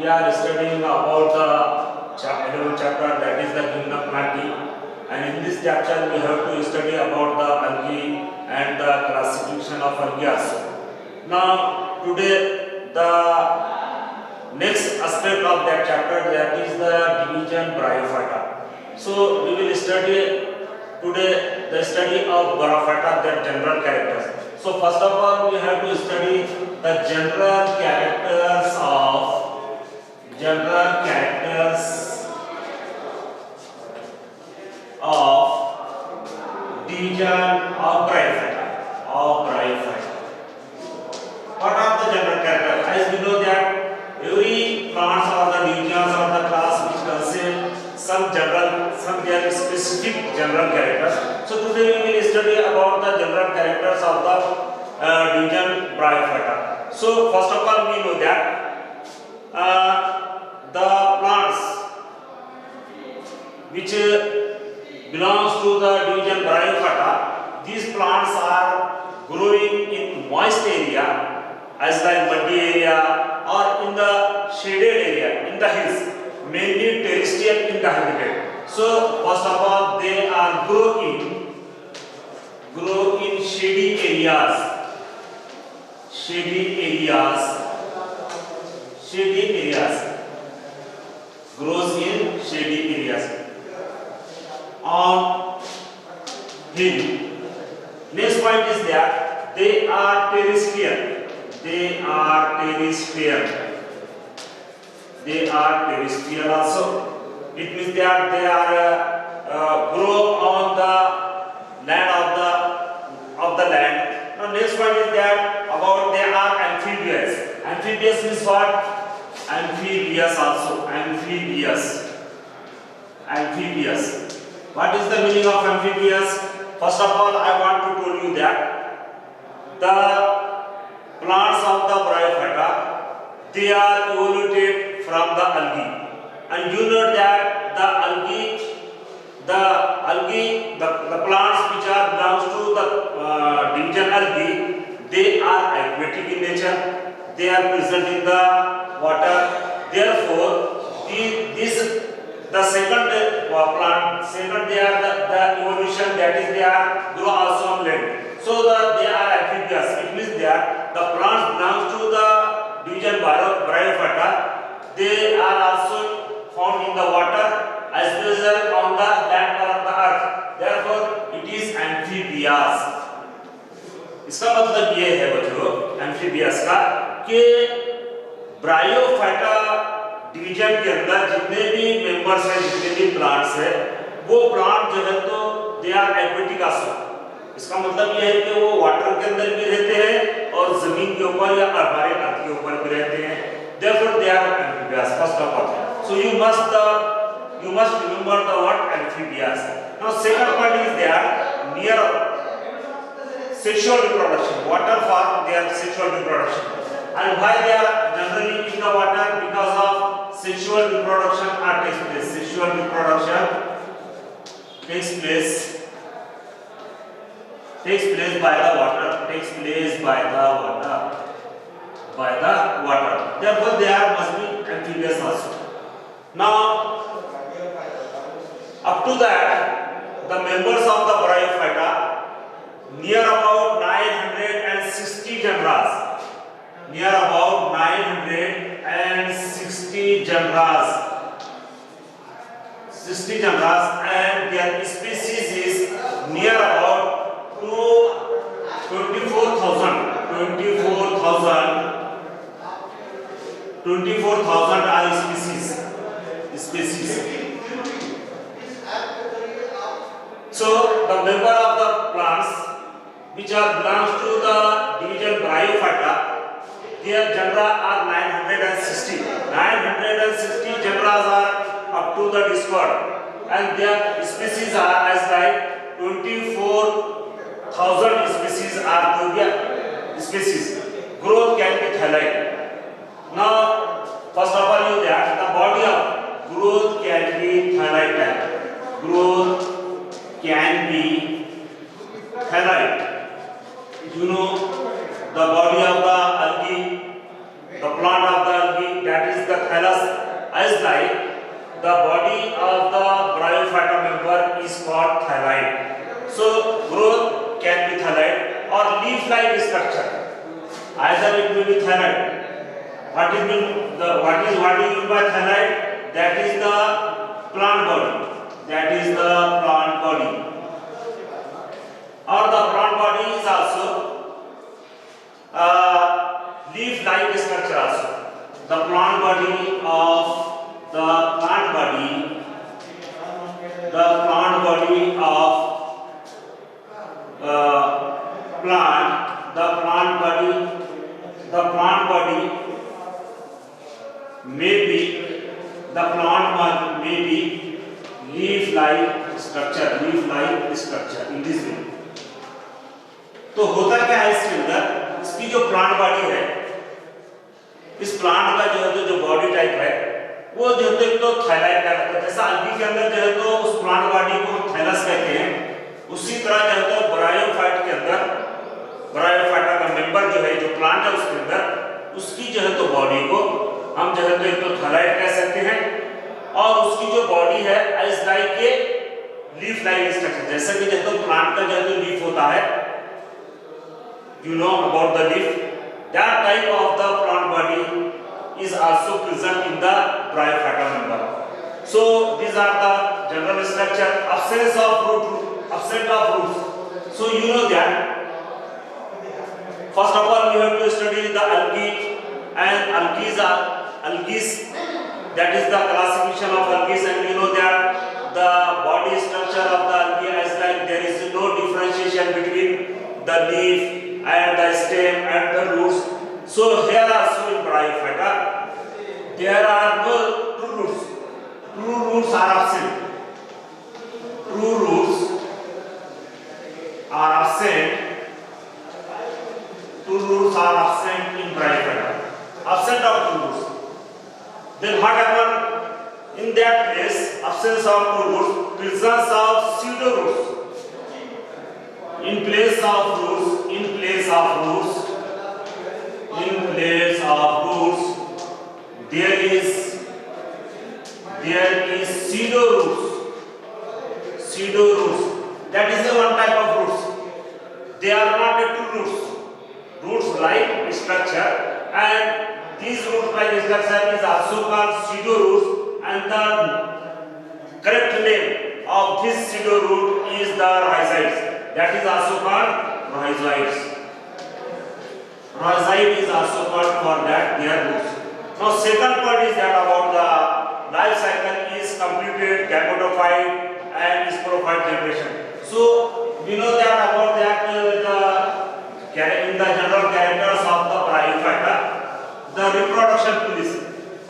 we are studying about the 11th chapter, that is the Gymnoplasty, and in this chapter we have to study about the algae and the classification of algae also. Now today the next aspect of that chapter, that is the division Bryophyta. So we will study today the study of Bryophyta, their general characters. So first of all we have to study the general characters of division of Bryophyta. What are the general characters? As we know that every plants or the divisions or the class which contain some their specific general characters. So today we will study about the general characters of the division Bryophyta. So first of all we know that the plants which belongs to the division Bryophyta, these plants are growing in moist area, as like muddy area or in the shaded area in the hills, mainly terrestrial in the habitat. So first of all they are grow in shady areas, grows in shady areas on hill. Next point is that they are terrestrial. Also. It means that they are grow on the land of the land. Now next point is that about they are amphibious. Amphibious means what? Amphibious also. Amphibious. What is the meaning of amphibious? First of all, I want to tell you that the plants of the Bryophyta, they are evolved from the algae, and you know that the plants which are belongs to the division algae, they are aquatic in nature. They are present in the water. Therefore, the second plant, they are the evolution, that is they are grow also on land. So they are amphibious. It means that the plants belongs to the division Bryophyta. They are also found in the water as well as on the land or on the earth. Therefore, it is amphibious. इसका मतलब ये है बच्चों amphibious का कि bryophyta division के अंदर जितने भी मेंबर्स हैं, जितने भी प्लांट्स हैं, वो प्लांट जो है तो दे आर एक्वेटिक आल्सो। इसका मतलब ये है कि वो वाटर के अंदर भी रहते हैं और जमीन के ऊपर या हमारे अर्थ के ऊपर भी रहते हैं। Therefore, they are amphibious. First of all, so you must remember the word amphibious. Now, second point is they are near sexual reproduction. Water for their sexual reproduction. And why they are generally in the water? Because of sexual reproduction takes place. Sexual reproduction takes place by the water. Therefore, they must be amphibious also. Now, up to that, the members of the Bryophyta, near about 960 genera. And their species is near about 24,000 are species. So the member of the plants which belongs to the division Bryophyta, their genera are 960. 960 genera are up to the discord, and their species are as like 24,000 species are to their species. Growth can be thalite. Now, first of all, you that the body of growth can be thalite. You know the body of the algae, the plant of the algae, that is the thallus as like the body of the bryophyta member is called thalloid. So growth can be thalloid or leaf-like structure. Either it will be thalloid. What do you mean by thalloid? That is the plant body. That is the plant body. Or the plant body is also leaf-like structure also. The plant body of the plant body of plant may be leaf-like structure in this way. तो होता क्या है इसके अंदर, इसकी जो plant body है, इस प्लांट का जो बॉडी टाइप है वो जो है तो थैलाइड का रहता है। जैसा अल्गी के अंदर जो है तो उस प्लांट बॉडी को हम थैलस कहते हैं, उसी तरह जो है तो ब्रायोफाइट के अंदर ब्रायोफाइटा का मेंबर जो है, जो प्लांट है उसके अंदर, उसकी जो है तो बॉडी को हम जो है तो एक तो थैलाइड कह सकते हैं, और उसकी जो बॉडी है as like a leaf like structure. जैसे कि जो है तो प्लांट का जो है तो लीफ होता है, you know about the leaf, that type of the plant body is also present in the bryophyta member. So these are the general structure. Absent of roots. So you know that first of all we have to study the algae, and algae, that is the classification of algae, and you know that the body structure of the algae is like there is no differentiation between the leaf and the stem and the roots. So here also in bryophyta there are no true roots. True roots are absent. True roots are absent. True roots are absent in bryophyta. Absent of true roots. Then what happened in that place? Absence of true roots, presence of pseudo roots. In place of roots, there is pseudo roots. That is the one type of roots. They are not a true roots. Roots like structure, and these roots like structure is also called pseudo roots, and the correct name of this pseudo root is the rhizoids. That is also called rhizoids. Rhizoid is also called for that their roots. Now second part is that about the life cycle is completed gametophyte and sporophyte generation. So we know that about that in the general characters of the bryophyta, the reproduction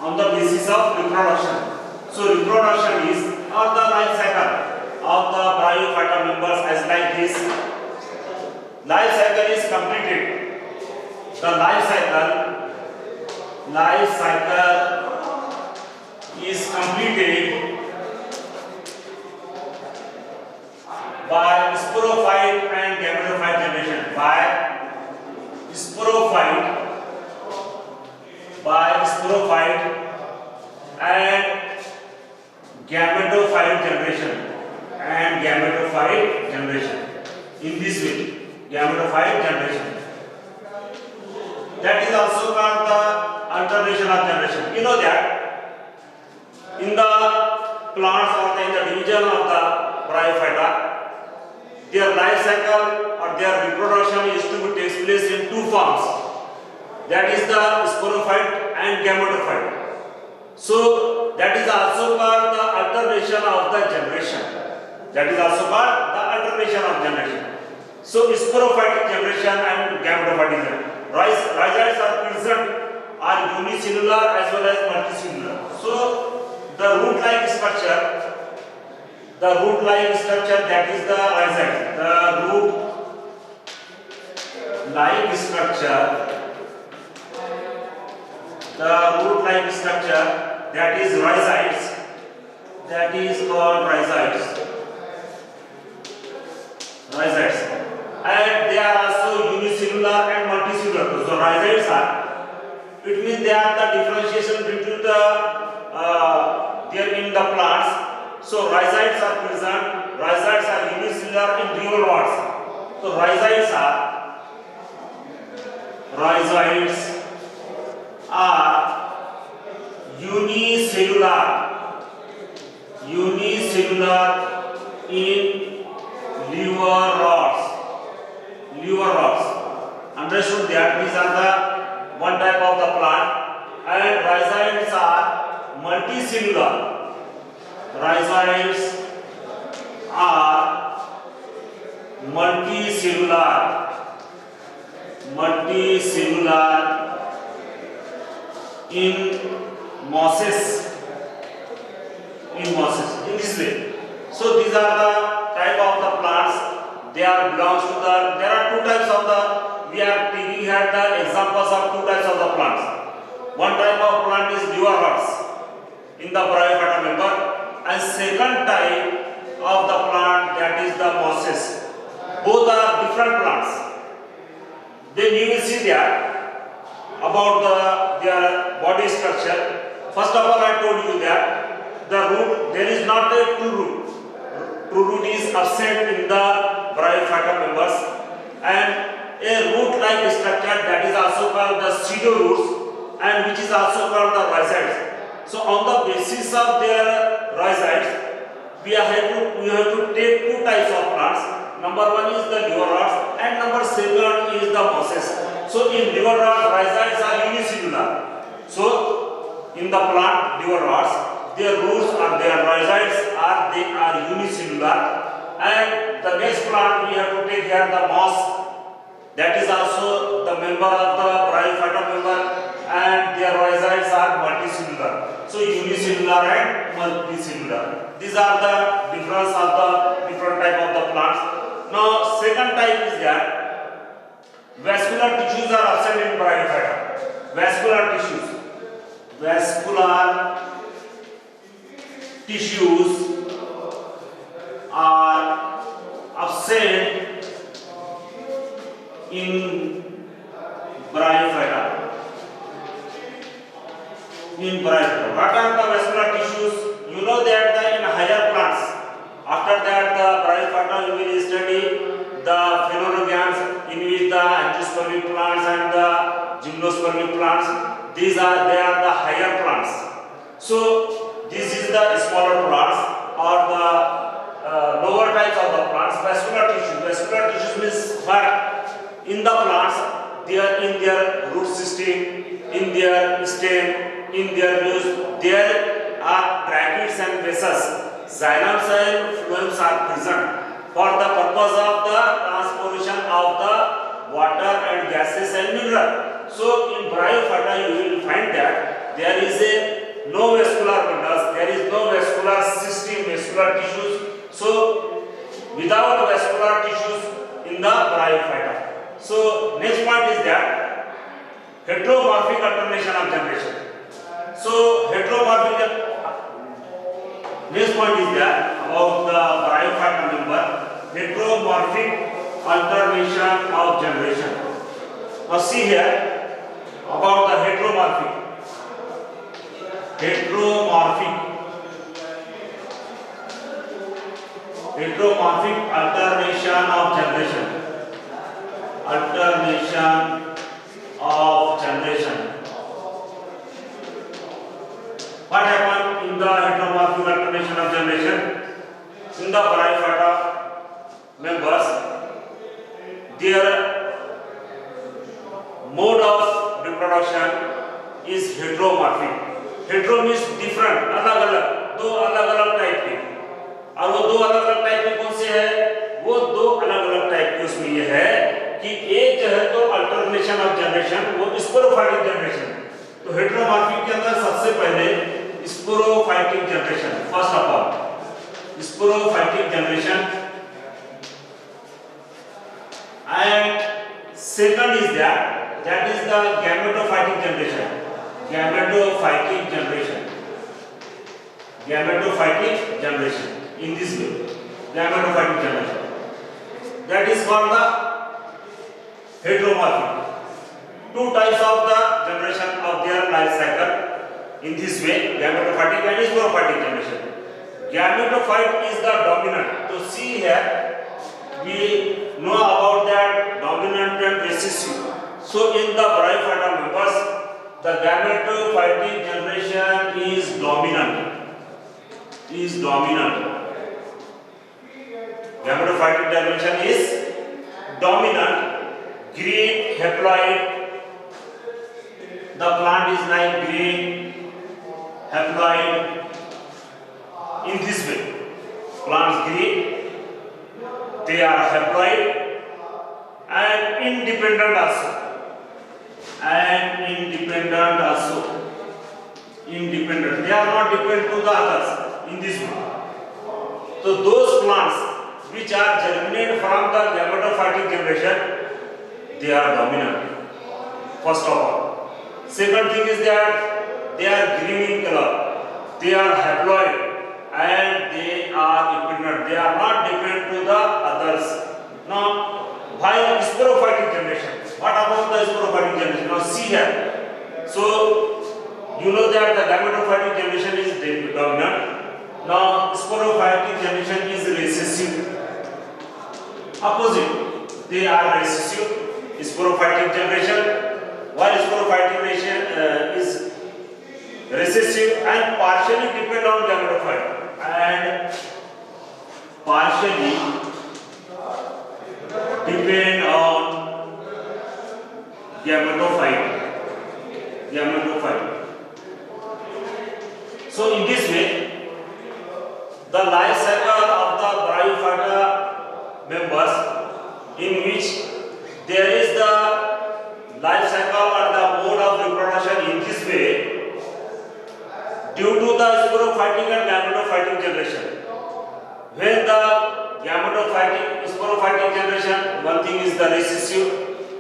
on the basis of reproduction. So reproduction is or the life cycle of the bryophyta members as like this. Life cycle is completed. The life cycle is completed by sporophyte and gametophyte generation. By sporophyte and gametophyte generation. In this way, gametophyte generation. That is also called the alternation of generation. You know that in the plants or in the division of the bryophyta, their life cycle or their reproduction is to be takes place in two forms. That is the sporophyte and gametophyte. So that is also called the alternation of the generation. So sporophytic generation and gametophytic generation. Rhizoids are present are unicellular as well as multicellular. So the root-like structure that is the rhizoid. The root-like structure that is rhizoids. That is called rhizoids. And they are also unicellular and multicellular. So rhizoids are it means they are the differentiation between the there in the plants. So rhizoids are present. Rhizoids are unicellular in real rods. So rhizoids are unicellular in liver rods. Understood that these are the one type of the plant, and rhizoids are multicellular. Rhizoids are multicellular in mosses. In this way. So these are the type of the plants. They are belongs to the. There are two types of the. We are taking here the examples of two types of the plants. One type of plant is liver rods in the Bryophyta member, and second type of the plant, that is the mosses. Both are different plants. Then you will see that about their body structure. First of all, I told you that the root, there is not a true root. True root is absent in the Bryophyta members, and a root-like structure, that is also called the pseudo roots, and which is also called the rhizoids. So on the basis of their rhizoids, we have to take two types of plants. Number one is the liver rods, and number second is the mosses. So in liver rods, rhizoids are unicellular. So in the plant liver rods, their roots or their rhizoids are unicellular. And the next plant we have to take here the moss. That is also the member of the Bryophyta member, and their rhizoids are multicellular. So unicellular and multicellular. These are the difference of the different type of the plants. Now second type is that vascular tissues are absent in Bryophyta. Vascular tissues are absent in Bryophyta. What are the vascular tissues? You know that in higher plants. After that, the Bryophyta you will study the phenerogams, in which the angiospermic plants and the gymnospermic plants. They are the higher plants. So this is the smaller plants or the lower types of the plants. Vascular tissues means what? In the plants, they are in their root system, in their stem, in their leaves. There are tracheids and vessels. Xylem and phloems are present for the purpose of the transportation of the water and gases and mineral. So in Bryophyta you will find that there is no vascular bundles, there is no vascular system, vascular tissues. So without vascular tissues in the Bryophyta. So next point is that heteromorphic alternation of generation. So next point is that about the Bryophyta member, heteromorphic alternation of generation. Now see here about the heteromorphic alternation of generation. What happened in the heteromorphic alternation of generation? In the Bryophyta members, their mode of reproduction is heteromorphic. Hetero means different, अलग-अलग, दो अलग-अलग type के। और वो दो अलग-अलग type के कौन से हैं? वो दो अलग-अलग टाइप के उसमें ये है कि एक जो है तो अल्टरनेशन ऑफ जनरेशन, वो स्पोरोफाइटिक जनरेशन। तो हेटेरोमॉर्फिक के अंदर सबसे पहले sporophytic generation, first of all sporophytic generation, and second is that is the gametophytic generation. Gametophytic generation in this way, gametophytic generation, that is called the heteromorphic. two types of the generation of their life cycle in this way, gametophytic and sporophytic generation. Gametophyte is the dominant. So see here, we know about that dominant and recessive. So in the Bryophyta members, the gametophytic generation is dominant. Gametophytic generation is dominant. Green haploid. The plant is like green haploid. In this way, plants green, they are haploid and independent also. Independent. They are not dependent to the others in this way. So those plants which are germinated from the gametophytic generation, they are dominant. First of all. Second thing is that they are green in color. They are haploid and they are independent. They are not dependent to the others. Now, while sporophytic generation, what about the sporophytic generation? Now see here. So you know that the gametophytic generation is dominant. Now sporophytic generation is recessive. Opposite, they are recessive. Sporophytic generation, while sporophytic generation is recessive and partially depend on gametophyte and partially depend on gametophyte. So in this way, the life cycle of the Bryophyta members, in which there is the life cycle or the mode of reproduction in this way, due to the sporophytic and gametophytic generation. When the sporophytic generation, one thing is the recessive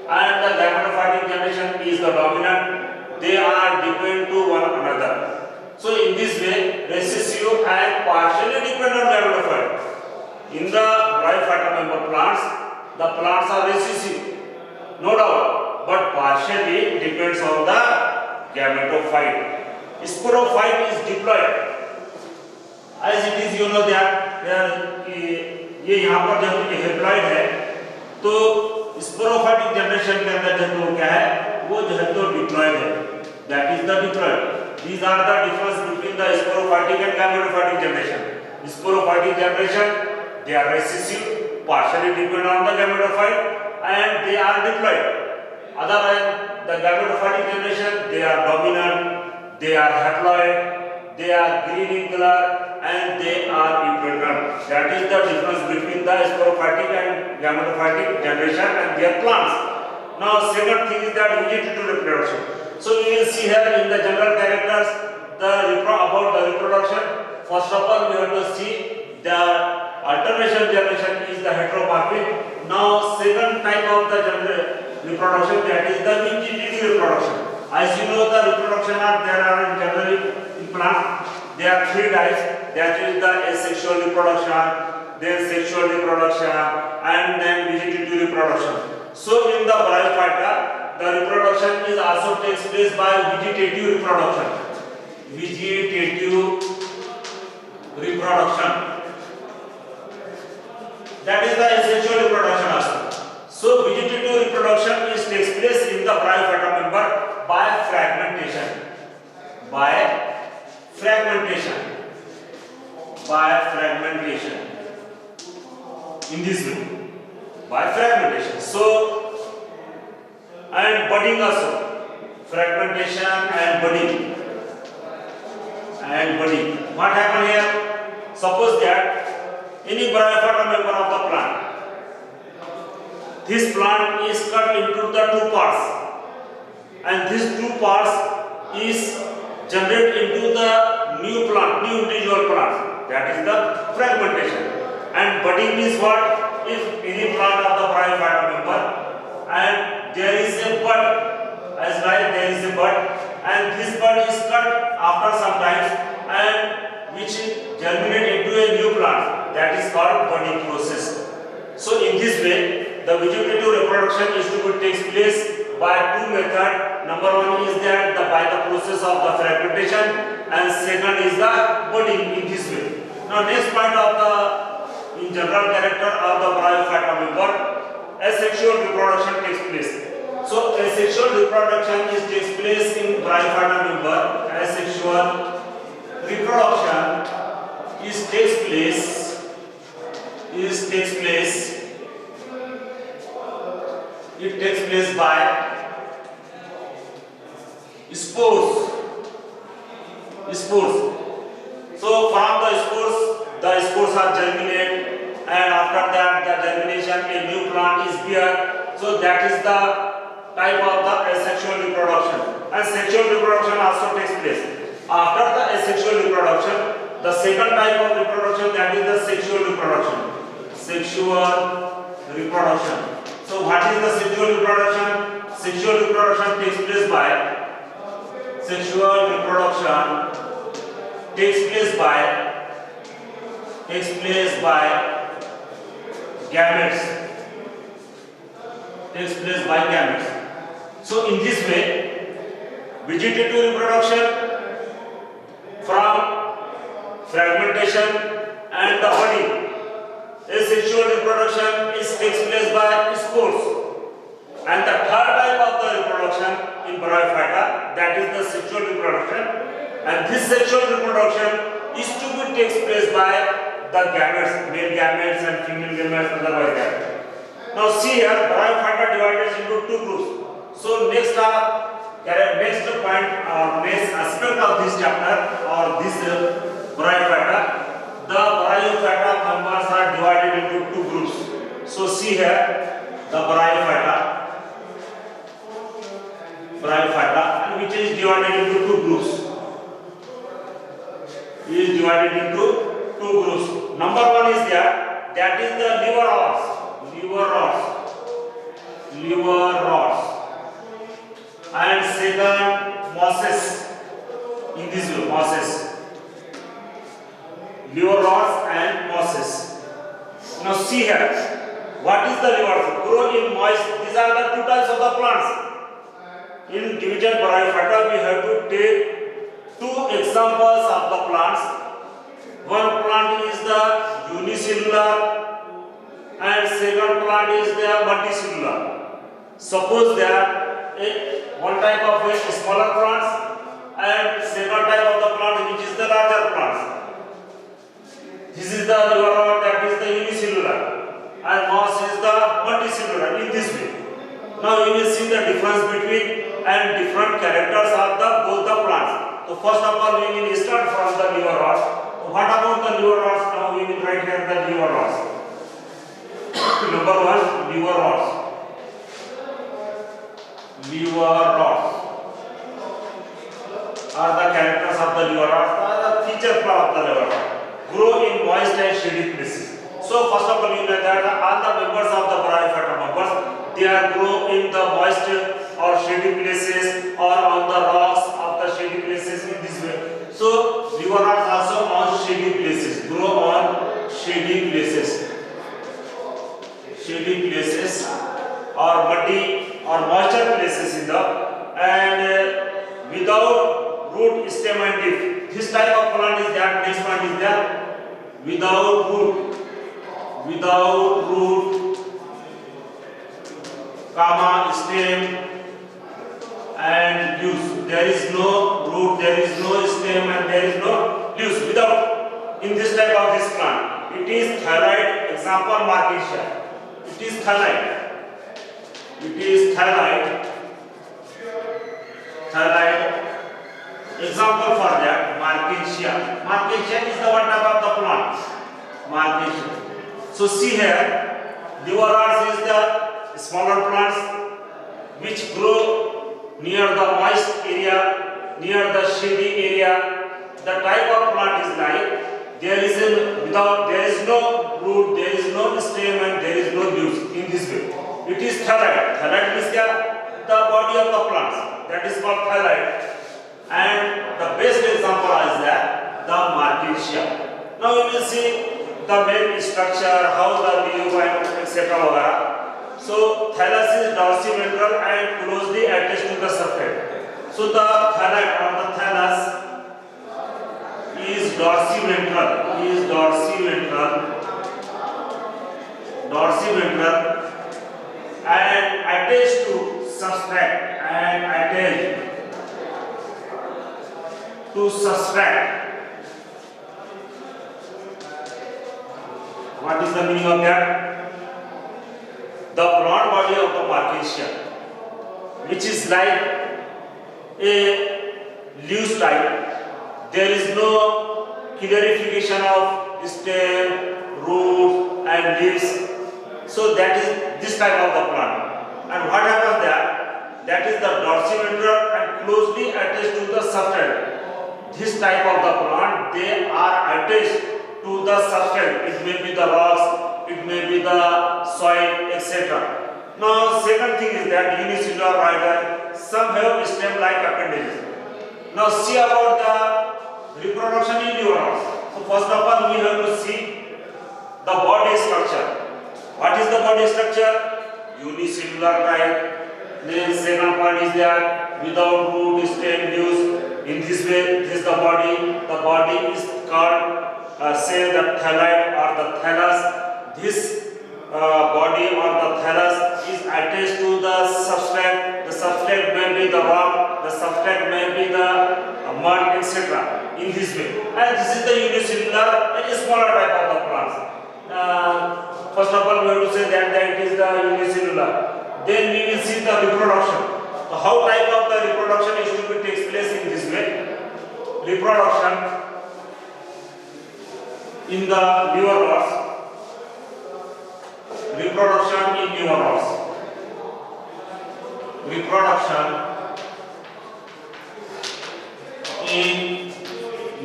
and the gametophytic generation is the dominant, they are dependent to one another. So in this way, recessive and partially dependent on gametophyte. In the Bryophyta member plants, the plants are recessive, no doubt, but partially depends on the gametophyte. Sporophyte is diploid. As it is, you know that ये यहाँ पर जब haploid है, तो sporophytic generation के अंदर जो क्या है, वो जो है तो डिप्लॉइड है. That is the diploid. These are the difference between the sporophytic and gametophytic generation. Sporophytic generation, they are recessive, partially depend on the gametophyte, and they are diploid. Otherwise, the gametophytic generation, they are dominant, they are haploid, they are green in color, and they are independent. That is the difference between the sporophytic and gametophytic generation and their plants. Now, second thing is that vegetative reproduction. So you will see here in the general characters about the reproduction. First of all, we have to see the alternation generation is the heteromorphic. Now, second type of the reproduction, that is the vegetative reproduction. As you know, the reproduction there are generally in plants. There are three types. That is the asexual reproduction, then sexual reproduction, and then vegetative reproduction. So in the Bryophyta, the reproduction is also takes place by vegetative reproduction. That is the asexual reproduction also. So vegetative reproduction takes place in the Bryophyta member by fragmentation. In this way, by fragmentation. So, and budding also, fragmentation and budding. What happened here? Suppose that any Bryophyta member of the plant, this plant is cut into the two parts, and these two parts is generated into the new individual plant. That is the fragmentation. And budding is what? If any plant of the Bryophyta member and there is a bud, and this bud is cut after some time and which germinate into a new plant. That is called budding process. So in this way, the vegetative reproduction takes place by two methods. Number one is that by the process of the fragmentation, and second is the budding in this way. Now next point of the in general character of the bryophyta member, asexual reproduction takes place. So asexual reproduction takes place in bryophyta member. Asexual reproduction takes place by spores. So from the spores are germinate, and after that the germination a new plant is bear. So that is the type of the asexual reproduction, and sexual reproduction also takes place. After the asexual reproduction, the second type of reproduction, that is the sexual reproduction. So what is the sexual reproduction? Sexual reproduction takes place by gametes. So in this way, vegetative reproduction from fragmentation and the budding. Asexual reproduction takes place by spores. And the third type of the reproduction in bryophyta, that is the sexual reproduction. And this sexual reproduction takes place by the gametes, male gametes and female gametes, otherwise that. Now see here, bryophyta divided into two groups. So next point or next aspect of this chapter or this bryophyta, the bryophyta members are divided into two groups. So see here, the bryophyta, and which is divided into two groups. Number one is that is the liver rods, and second mosses. In this way, liver rods and mosses. Now see here, what is the liver rods? Grow in moist. These are the two types of the plants. In division bryophyta, we have to take two examples of the plants. One plant is the unicellular and second plant is the multicellular. Suppose that one type of smaller plants and second type of the plant which is the larger plants. This is the liver rod, that is the unicellular, and moss is the multicellular. In this way, now you will see the difference between and different characters of both the plants. So first of all, we will start from the liver rods. What about the liver rods? Now we will write here the liver rods. Number one, liver rods. Are the characters of the liver rods, are the feature of the liver rod. Grow in moist and shady places. So first of all, you know that all the members of the bryophyta members, they are grow in the moist or shady places or on the rocks of the shady places in this way. So liver rods also on shady places, grow on shady places or muddy or moisture places in the, and without root, stem and leaf. This type of plant is that. Next one is that without root, stem and leaves. There is no root, there is no stem, and there is no leaves. Without, in this type of this plant, it is thyroid. Example, Marketia. It is thyroid. Example for that, Marketia. Marketia is the one type of the plant. Marketia. So see here, liver rods is the smaller plants which grow near the moist area, near the shady area. The type of plant is like there is no root, there is no stem, and there is no leaves. In this way, it is thyroid. Thyroid means the body of the plants. That is called thyroid. And the best example is that the Marketia. Now we will see the main structure, how the leaf and etc. So thallus is dorsiventral and closely attached to the substrate. So the thalate or the thallus is dorsiventral, and attached to substrate, What is the meaning of that? The broad body of the Marquesia, which is like a leaves type. There is no clarification of stem, roots and leaves. So that is this type of the plant. And what happens there? That is the dorsiventral and closely attached to the substrate. This type of the plant, they are attached to the substrate. It may be the rocks, it may be the soil, etc. Now second thing is that unicellular rhizome, some have stem-like appendages. Now see about the reproduction in neurons. So first of all we have to see the body structure. What is the body structure? Unicellular type. Then second point is that without root, stem, leaves. In this way, this is the body. The body is called say the thalate or the thallus. This body or the thallus is attached to the substrate. The substrate may be the rock, the substrate may be the mud, etc. In this way. And this is the unicellular and smaller type of the plants. First of all, we have to say that it is the unicellular. Then we will see the reproduction. So how type of the reproduction is to be takes place in this way. Reproduction in the liver rods. Reproduction in liver rods. Reproduction in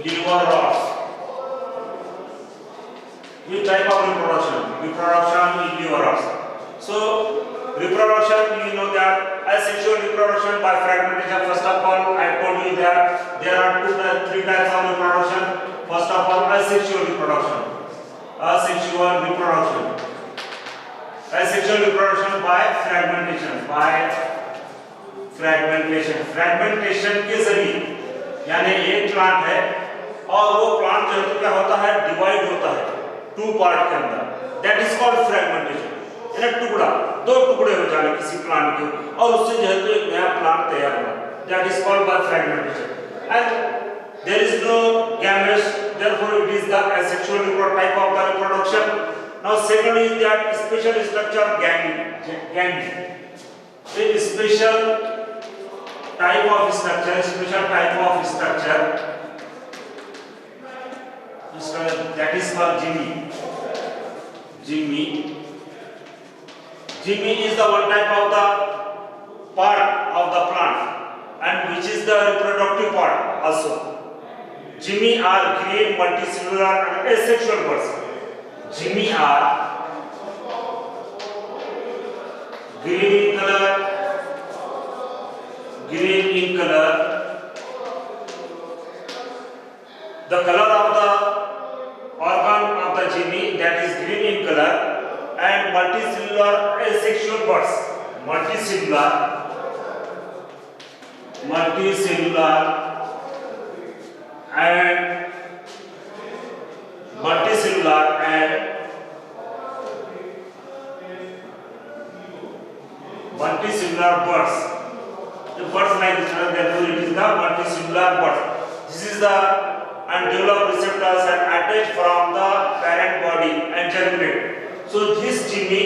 liver rods. Which type of reproduction? Reproduction in liver rods. So reproduction, you know that asexual reproduction by fragmentation. First of all, I told you that there are three types of reproduction. First of all, asexual reproduction. Asexual reproduction by fragmentation. Fragmentation के जरिए, यानी एक plant है और वो plant जो है क्या होता है, डिवाइड होता है टू पार्ट के अंदर. That is called fragmentation. टुकड़ा, दो टुकड़े हो जाने किसी प्लांट के और उससे जो है तो एक नया प्लांट तैयार होना. That is called by fragmentation. And there is no gametes, therefore it is the asexual type of the reproduction. Now second is that special structure ganglion. A special type of structure that is called Jimmy is the one type of the part of the plant and which is the reproductive part also. Jimmy are green, multicellular and asexual birds. Jimmy are green in color. The color of the organ of the Jimmy, that is green in color, and multicellular asexual birds. Multicellular birds. The birds like this, therefore it is the multicellular birds. This is the undeveloped receptors and attached from the parent body and germinate. So this Jimmy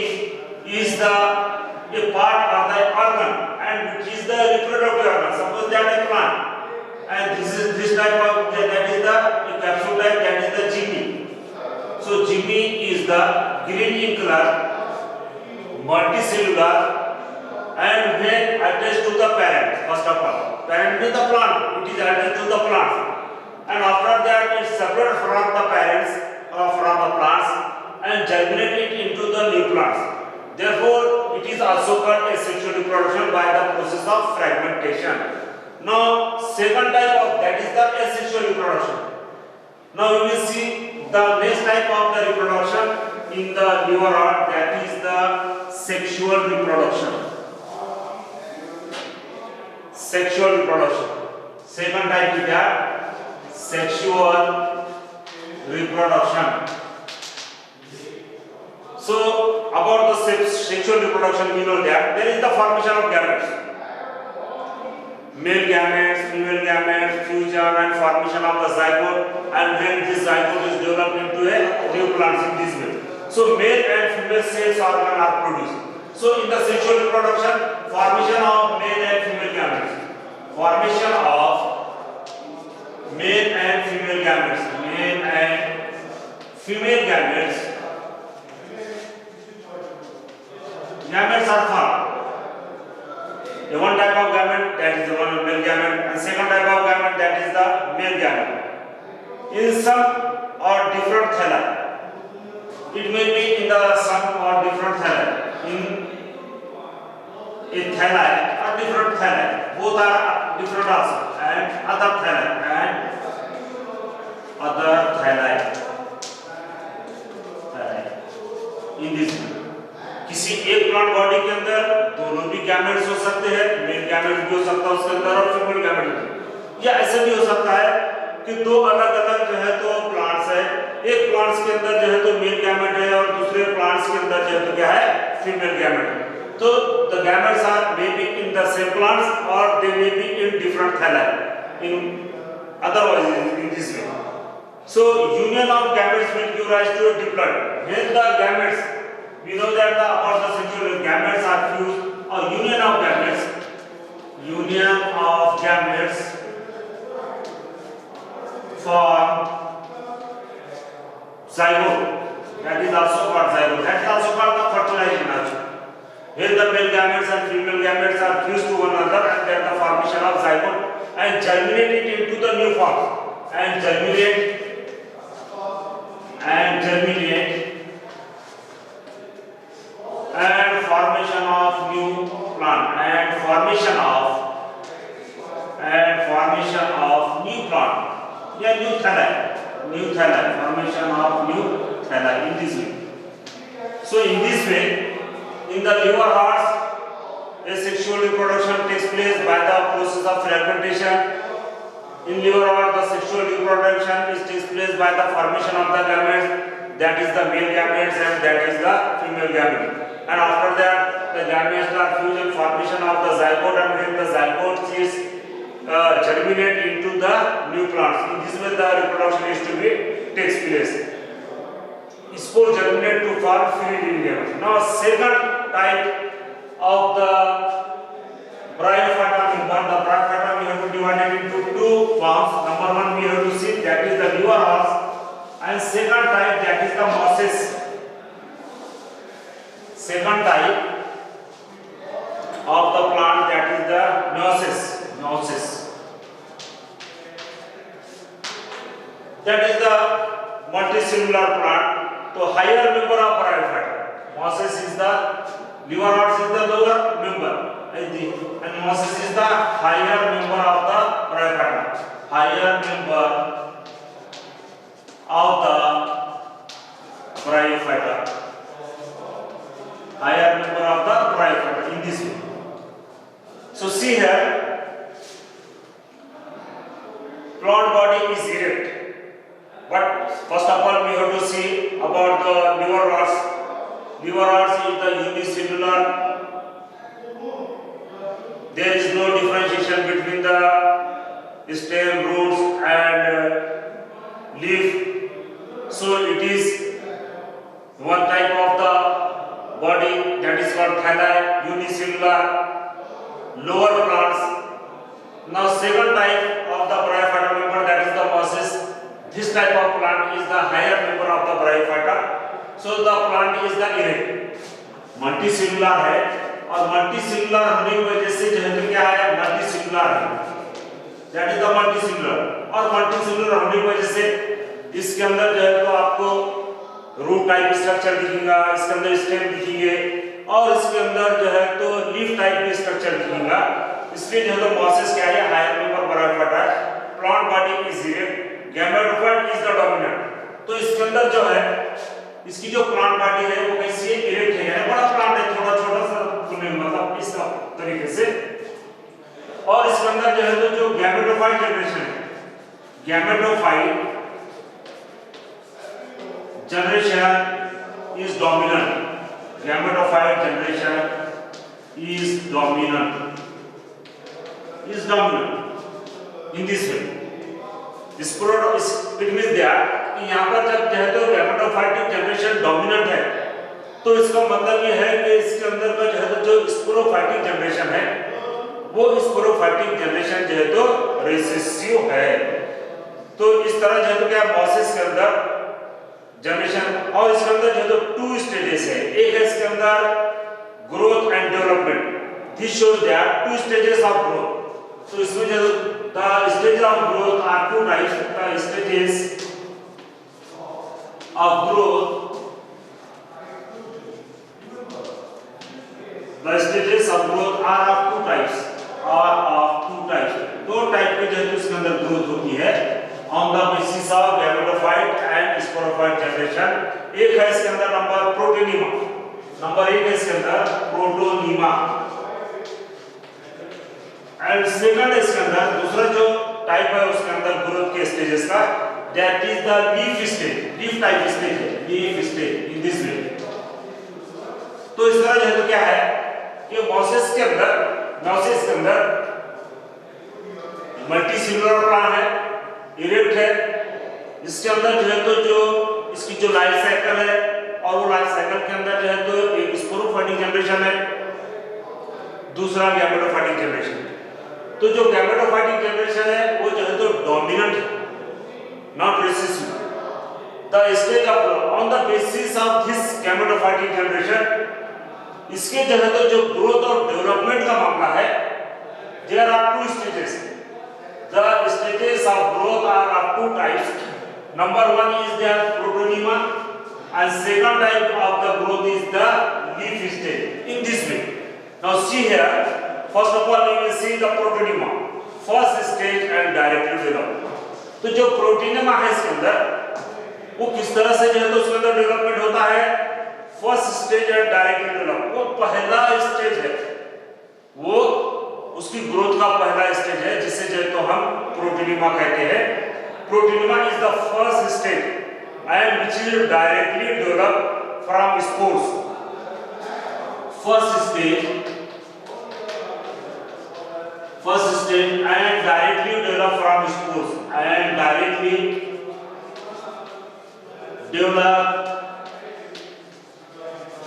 is a part of the organ and which is the reproductive organ. Suppose that a plant and this type of that is the capsule type, that is the Jimmy. So Jimmy is the green in color, multicellular and when attached to the parent. First of all, parent is the plant, it is attached to the plant, and after that it is separated from the parents or from the plants and germinated into the new plants. Therefore, it is also called asexual reproduction by the process of fragmentation. Now, second type of that is the asexual reproduction. Now, we will see the next type of the reproduction in the liver rod, that is the sexual reproduction. Sexual reproduction. Second type is that sexual reproduction. So about the sexual reproduction, we know that there is the formation of gametes. Male gametes, female gametes, fusion and formation of the zygote, and when this zygote is developed into a new plant in this way. So male and female cells organ are produced. So in the sexual reproduction, formation of male and female gametes. Formation of male and female gametes. Male and female gametes. Gametes are formed. The one type of gamete, that is the one male gamete, and second type of gamete, that is the male gamete. In some or different thalli. It may be in the some or different thalli. In a thalli or different thalli. Both are different also. And other thalli. In this way. किसी एक plant body के अंदर दोनों भी gametes हो सकते हैं, male gamete भी हो सकता है उसके अंदर और फीमेल गैमेट भी, या ऐसा भी हो सकता है कि दो अलग-अलग जो है तो प्लांट्स है, एक प्लांट्स के अंदर जो है तो मेल गैमेट है और दूसरे प्लांट्स के अंदर जो है तो क्या है फीमेल गैमेट. तो the gametes are may be in the same plants और they may be in different thalli in otherwise in this way. So union of gametes will give rise to a diploid. When the gametes, we know that about the sexual gametes are fused, or union of gametes form zygote. That is also called zygote. That is also called the fertilization also. When the male gametes and female gametes are fused to one another, and then the formation of zygote and germinate it into the new form, and germinate and formation of new plant and formation of new plant, yeah, new thalli, formation of new thalli in this way. So in this way, in the liver rods, a sexual reproduction takes place by the process of fragmentation. In liver rod, the sexual reproduction takes place by the formation of the gametes, that is the male gametes and that is the female gamete. And after that, the gametes are fused in formation of the zygote, and when the zygote is germinate into the new plants. In this way, the reproduction is to be takes place. Spore germinate to form free living gametes. Now, second type of the bryophyta member, the bryophyta we have to divide it into two forms. Number one we have to see, that is the liver rods, and second type, that is the mosses. Second type of the plant, that is the mosses. That is the multicellular plant. So higher member of bryophyta. Mosses is the liver rods is the lower member, and mosses is the higher member of the bryophyta. Higher member of the bryophyta. Higher member of the bryophyta in this way. So see here, plant body is erect. But first of all, we have to see about the liver rods. Liver rods is the unicellular. There is no differentiation between the stem, roots, and leaf. So it is one type of the body, that is called thalli, unicellular, lower plants. Now second type of the bryophyta member, that is the mosses. This type of plant is the higher member of the bryophyta. So the plant is the erect, multicellular है, और multicellular होने की वजह से जो है तो क्या है, multicellular है. That is the multicellular. और multicellular होने की वजह से इसके अंदर जो है तो आपको रूट टाइप स्ट्रक्चर दिखेगा, इसके अंदर स्टेम दिखेंगे, और इसके अंदर जो है तो लीफ टाइप भी स्ट्रक्चर दिखेगा. इसलिए जो है तो मॉसेस क्या है, हायर मेंबर बराइफाटा है. Plant body is erect, gametophyte is the dominant. तो इसके अंदर जो है इसकी जो प्लांट बॉडी है वो कैसी है, इरेक्ट है, यानी बड़ा प्लांट है, थोड़ा छोटा सा मतलब इस तरीके से। और इसके अंदर जो है तो जो गैमेटोफाइट जनरेशन है, gametophyte generation is dominant. Gametophyte generation is dominant. Is dominant in this way. It means that कि यहाँ पर जब जो है तो गैमेटोफाइटिक जनरेशन डोमिनेंट है, तो इसका मतलब ये है कि इसके अंदर का जो है तो जो स्पोरोफाइटिक जनरेशन है वो स्पोरोफाइटिक जनरेशन जो है तो रिसेसिव है। तो इस तरह जो है तो क्या मॉसेस के अंदर जनरेशन, और इसके अंदर जो तो टू स्टेजेस है, एक है इसके अंदर growth and development. This shows that two stages of growth. तो इसमें जो the stage of growth are two types, the stages of growth, the stages of growth are of two types, दो type के जो है इसके अंदर ग्रोथ होती है on the basis of gametophyte and sporophyte generation। एक है इसके अंदर नंबर प्रोटोनीमा, नंबर एक है इसके अंदर प्रोटोनीमा, एंड सेकंड इसके अंदर दूसरा जो टाइप है उसके अंदर ग्रोथ के स्टेजेस का, that is the leaf stage, leaf type stage है, leaf stage in this way. तो इस तरह जो है तो क्या है कि मॉसेस के अंदर मल्टीसेलुलर प्लांट है, इरेक्ट है, इसके अंदर जो है तो जो इसकी जो लाइफ साइकिल है, और वो लाइफ साइकिल के अंदर जो है तो एक स्पोरोफाइटिक जनरेशन है, दूसरा गैमेटोफाइटिक जनरेशन। तो जो गैमेटोफाइटिक जनरेशन है वो जो है तो डोमिनेंट है, not recessive. The stage of on the basis of this gametophytic generation, इसके जो है तो जो ग्रोथ और डेवलपमेंट का मामला है, there are two stages. The stages of growth are of two types. Number one is the protonema, and second type of the growth is the leaf stage. In this way, now see here. First of all, we will see the protonema, first stage and directly develop. तो जो प्रोटीनेमा है इसके अंदर वो किस तरह से जो है तो उसके अंदर डेवलपमेंट होता है, first stage and directly develop, वो पहला स्टेज है, वो उसकी ग्रोथ का पहला स्टेज है, जिसे जो तो हम प्रोटोनीमा कहते हैं। Protonema is the first stage and which is directly develop from spores. First stage and directly develop from spores, and directly develop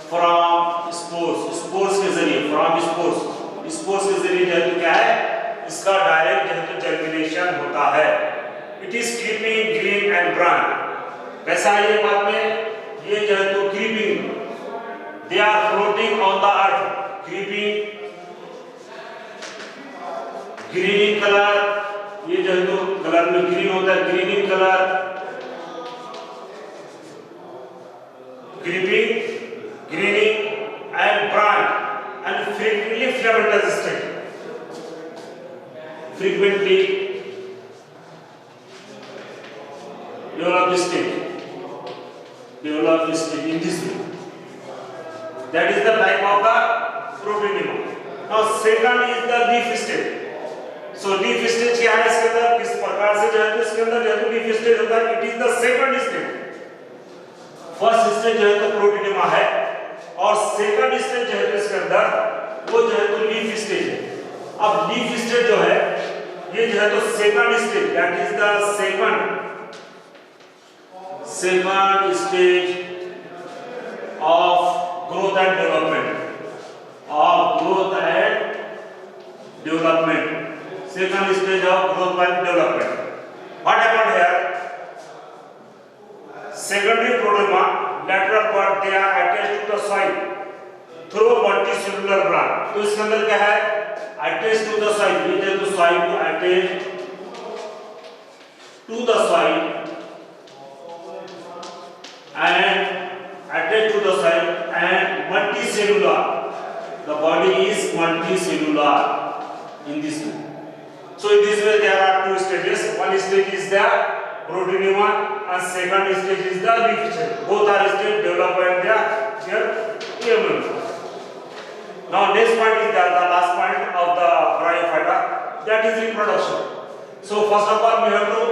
from spores के जरिए, फ्रॉम स्पोर्स के जरिए जो है क्या है, इसका डायरेक्ट जो है तो जर्मिनेशन होता है। It is creeping green and brown. कैसा है ये बात में, ये जो है तो creeping, they are floating on the earth, creeping green in colour, ये जो है तो कलर में ग्रीन होता है, green in colour, creeping greening and brown and frequently filamentous stage, frequently develop stage in this way. That is the type of the protonema. Now second is the leaf stage. So leaf stage क्या है इसके अंदर, किस प्रकार से जो है तो इसके अंदर जो है तो leaf stage होता है, it is the second stage. First stage जो है तो प्रोटोनीमा है, और सेकंड स्टेज जो है तो इसके अंदर वो जो है तो लीफ स्टेज है। अब लीफ स्टेज जो है ये जो है तो second stage, that is the second stage of growth and development, second stage of growth and development. What happened here, secondary protonema, lateral part they are attached to the soil through multicellular plant। तो इसके अंदर क्या है, attached to the soil, ये जो तो soil को attached to the soil and attached to the soil and multicellular, the body is multicellular in this way। So in this way there are two stages, one stage is the protonema and second stage is the leaf stage. Both are stage developed and they are here. Now next point is the last point of the bryophyta, that is reproduction. So first of all we have to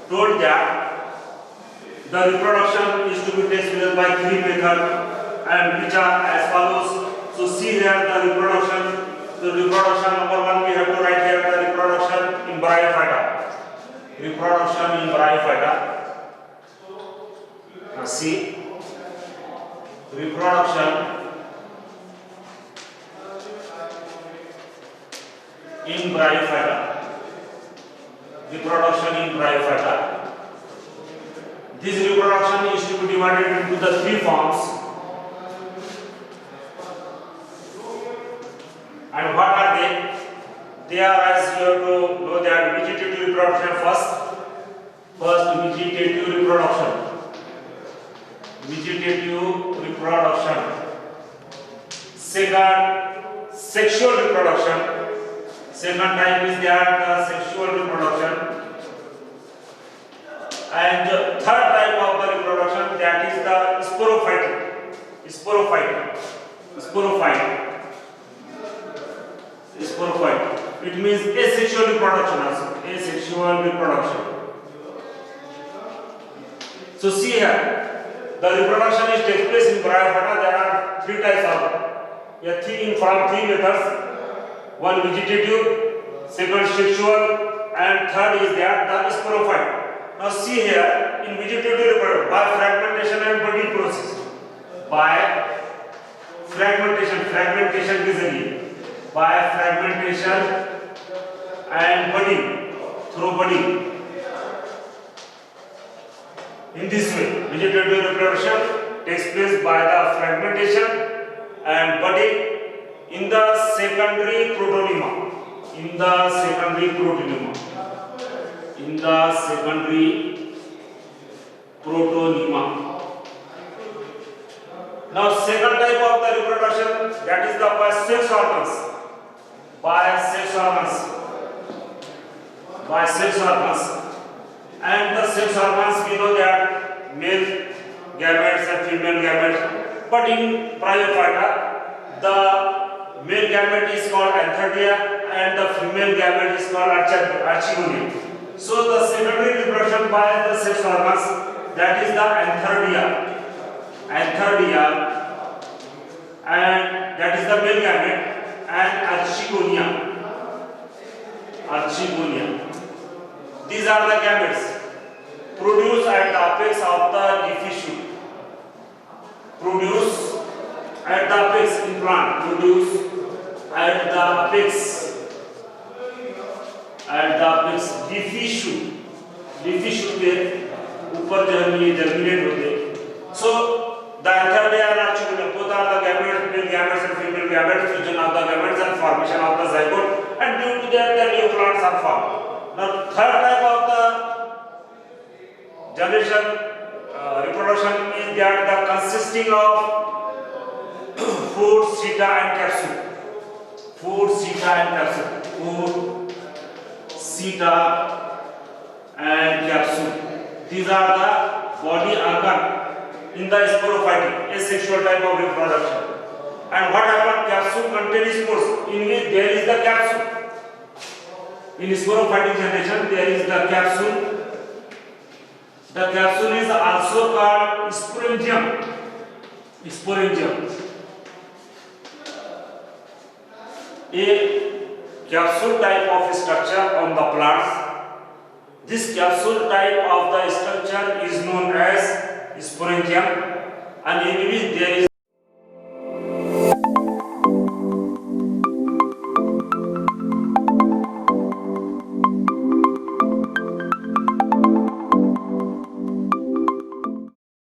told that the reproduction is to be takes place by three methods, and which are as follows. So see here the reproduction. The reproduction number one we have to write here the reproduction in bryophyta. Reproduction in bryophyta. Now see. Reproduction in bryophyta. Reproduction in bryophyta. This reproduction is to be divided into the three forms. And what are they? They are, as you have to know, that vegetative reproduction first. First, vegetative reproduction. Vegetative reproduction. Second, sexual reproduction. Second type is that the sexual reproduction. And the third type of the reproduction, that is the sporophyte. Sporophyte. Sporophyte. Sporophyte. It means asexual reproduction also. Asexual reproduction. So see here. The reproduction is takes place in bryophyta. There are three types of from three methods. One vegetative, second sexual, and third is that the sporophyte. Now see here in vegetative reproduction by fragmentation and budding process. By fragmentation usually. By fragmentation and budding, through budding. In this way, vegetative reproduction takes place by the fragmentation and budding in the secondary protonema. In the secondary protonema. In the secondary protonema. Now, second type of the reproduction, that is the by sex organs. By sex organs. By sex organs. And the sex organs, we know that male gametes and female gametes. But in bryophyta, the male gamete is called Antherdia and the female gamete is called Archegonia. So the secondary reproduction by the sex organs, that is the Antherdia. Antherdia, and that is the male gamete, and Archegonia. These are the gametes produced at the apex of the leafy shoot. Produce at the apex in plant. Produce at the apex. At the apex leafy shoot. Leafy shoot के ऊपर जो है ये germinate होते हैं. So the Antherdia and Archegonia both are the gametes, male gametes and female gametes, fusion of the gametes and formation of the zygote, and due to that the new plants are formed. Now, third type of the generation reproduction is that the consisting of fruit, seta, and capsule. Fruit, seta, and capsule. Fruit, seta, and capsule. These are the body organ in the sporophytic, asexual type of reproduction. And what happens? Capsule contains spores in which there is the capsule. In sporophytic generation, there is the capsule. The capsule is also called sporangium. Sporangium. A capsule type of structure on the plants. This capsule type of the structure is known as sporangium, and in which there is